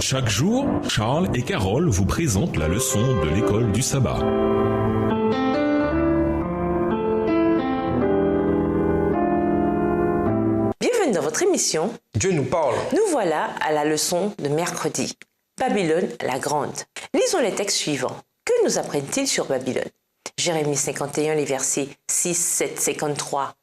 Chaque jour, Charles et Carole vous présentent la leçon de l'école du sabbat. Bienvenue dans votre émission. Dieu nous parle. Nous voilà à la leçon de mercredi. Babylone la Grande. Lisons les textes suivants. Que nous apprennent-ils sur Babylone? Jérémie 51, les versets 6, 7, 53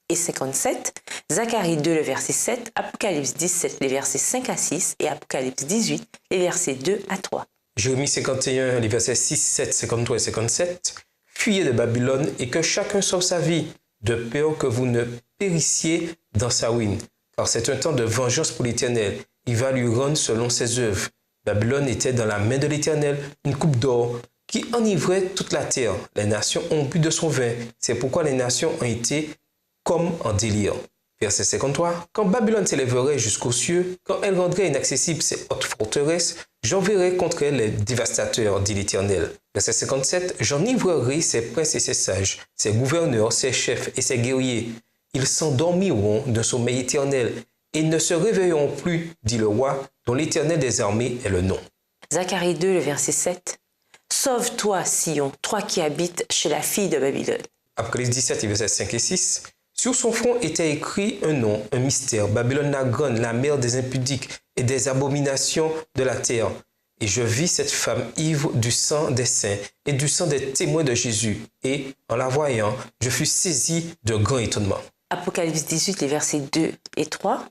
et 57. Zacharie 2, le verset 7. Apocalypse 17, les versets 5 à 6. Et Apocalypse 18, les versets 2 à 3. Jérémie 51, les versets 6, 7, 53 et 57. Fuyez de Babylone et que chacun sauve sa vie, de peur que vous ne périssiez dans sa ruine. Car c'est un temps de vengeance pour l'Éternel. Il va lui rendre selon ses œuvres. Babylone était dans la main de l'Éternel, une coupe d'or qui enivrait toute la terre. Les nations ont bu de son vin. C'est pourquoi les nations ont été comme en délire. Verset 53. Quand Babylone s'élèverait jusqu'aux cieux, quand elle rendrait inaccessibles ses hautes forteresses, j'enverrai contre elle les dévastateurs, dit l'Éternel. Verset 57. J'enivrerai ses princes et ses sages, ses gouverneurs, ses chefs et ses guerriers. Ils s'endormiront d'un sommeil éternel et ne se réveilleront plus, dit le roi, dont l'Éternel des armées est le nom. Zacharie 2, le verset 7. Sauve-toi, Sion, toi qui habites chez la fille de Babylone. Apocalypse 17, versets 5 et 6. Sur son front était écrit un nom, un mystère, Babylone la grande, la mère des impudiques et des abominations de la terre. Et je vis cette femme ivre du sang des saints et du sang des témoins de Jésus. Et, en la voyant, je fus saisi de grand étonnement. Apocalypse 18, les versets 2 et 3.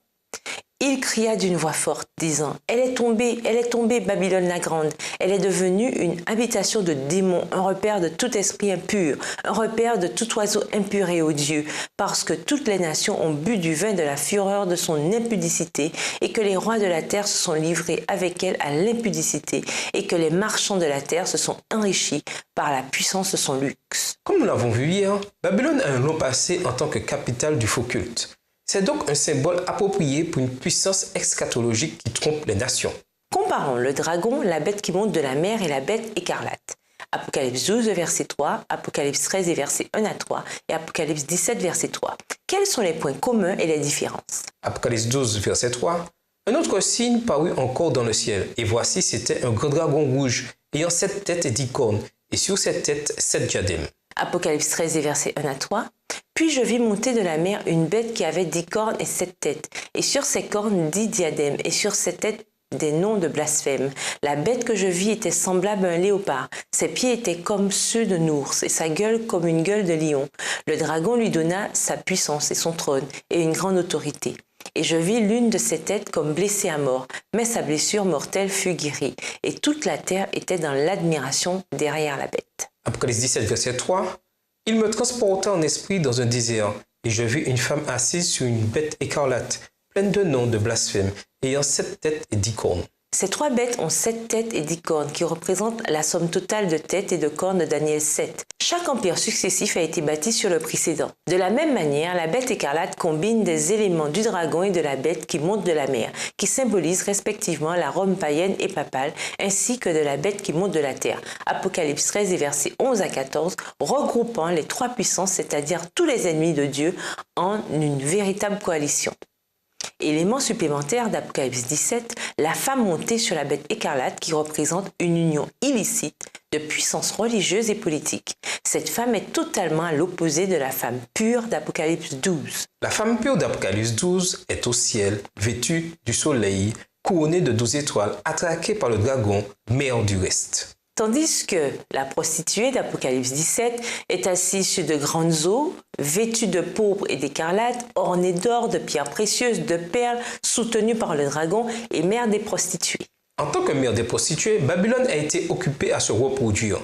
Il cria d'une voix forte, disant « Elle est tombée, Babylone la grande. Elle est devenue une habitation de démons, un repère de tout esprit impur, un repère de tout oiseau impur et odieux, parce que toutes les nations ont bu du vin de la fureur de son impudicité, et que les rois de la terre se sont livrés avec elle à l'impudicité, et que les marchands de la terre se sont enrichis par la puissance de son luxe. » Comme nous l'avons vu hier, Babylone a un long passé en tant que capitale du faux culte. C'est donc un symbole approprié pour une puissance eschatologique qui trompe les nations. Comparons le dragon, la bête qui monte de la mer et la bête écarlate. Apocalypse 12, verset 3, Apocalypse 13, versets 1 à 3 et Apocalypse 17, verset 3. Quels sont les points communs et les différences? Apocalypse 12, verset 3. Un autre signe parut encore dans le ciel, et voici c'était un grand dragon rouge, ayant 7 têtes et 10 cornes, et sur cette tête 7 diadèmes. Apocalypse 13, versets 1 à 3. Puis je vis monter de la mer une bête qui avait 10 cornes et 7 têtes, et sur ses cornes 10 diadèmes, et sur ses têtes des noms de blasphème. La bête que je vis était semblable à un léopard. Ses pieds étaient comme ceux d'un ours, et sa gueule comme une gueule de lion. Le dragon lui donna sa puissance et son trône, et une grande autorité. Et je vis l'une de ses têtes comme blessée à mort, mais sa blessure mortelle fut guérie, et toute la terre était dans l'admiration derrière la bête. Apocalypse 17, verset 3. Il me transporta en esprit dans un désert, et je vis une femme assise sur une bête écarlate, pleine de noms de blasphème, ayant 7 têtes et 10 cornes. Ces 3 bêtes ont 7 têtes et 10 cornes, qui représentent la somme totale de têtes et de cornes de Daniel 7. Chaque empire successif a été bâti sur le précédent. De la même manière, la bête écarlate combine des éléments du dragon et de la bête qui monte de la mer, qui symbolisent respectivement la Rome païenne et papale, ainsi que de la bête qui monte de la terre. Apocalypse 13, versets 11 à 14, regroupant les 3 puissances, c'est-à-dire tous les ennemis de Dieu, en une véritable coalition. Élément supplémentaire d'Apocalypse 17, la femme montée sur la bête écarlate qui représente une union illicite de puissance religieuse et politique. Cette femme est totalement à l'opposé de la femme pure d'Apocalypse 12. La femme pure d'Apocalypse 12 est au ciel, vêtue du soleil, couronnée de 12 étoiles, attraquée par le dragon, mère du reste. Tandis que la prostituée d'Apocalypse 17 est assise sur de grandes eaux, vêtue de pourpre et d'écarlate, ornée d'or, de pierres précieuses, de perles, soutenue par le dragon et mère des prostituées. En tant que mère des prostituées, Babylone a été occupée à se reproduire.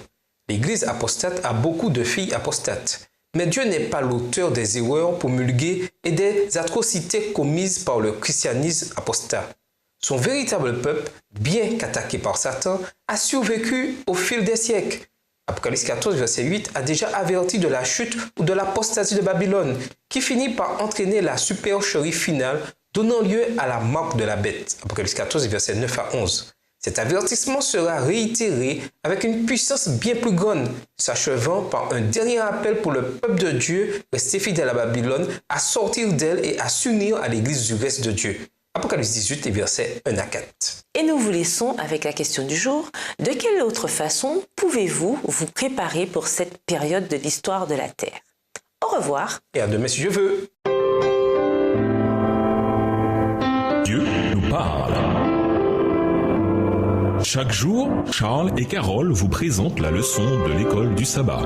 L'Église apostate a beaucoup de filles apostates. Mais Dieu n'est pas l'auteur des erreurs promulguées et des atrocités commises par le christianisme apostat. Son véritable peuple, bien qu'attaqué par Satan, a survécu au fil des siècles. Apocalypse 14, verset 8 a déjà averti de la chute ou de l'apostasie de Babylone, qui finit par entraîner la supercherie finale, donnant lieu à la marque de la bête. Apocalypse 14, verset 9 à 11. Cet avertissement sera réitéré avec une puissance bien plus grande, s'achevant par un dernier appel pour le peuple de Dieu resté fidèle à Babylone à sortir d'elle et à s'unir à l'Église du reste de Dieu. Apocalypse 18, les versets 1 à 4. Et nous vous laissons avec la question du jour. De quelle autre façon pouvez-vous vous préparer pour cette période de l'histoire de la Terre? Au revoir. Et à demain si je veux. Dieu nous parle. Chaque jour, Charles et Carole vous présentent la leçon de l'école du sabbat.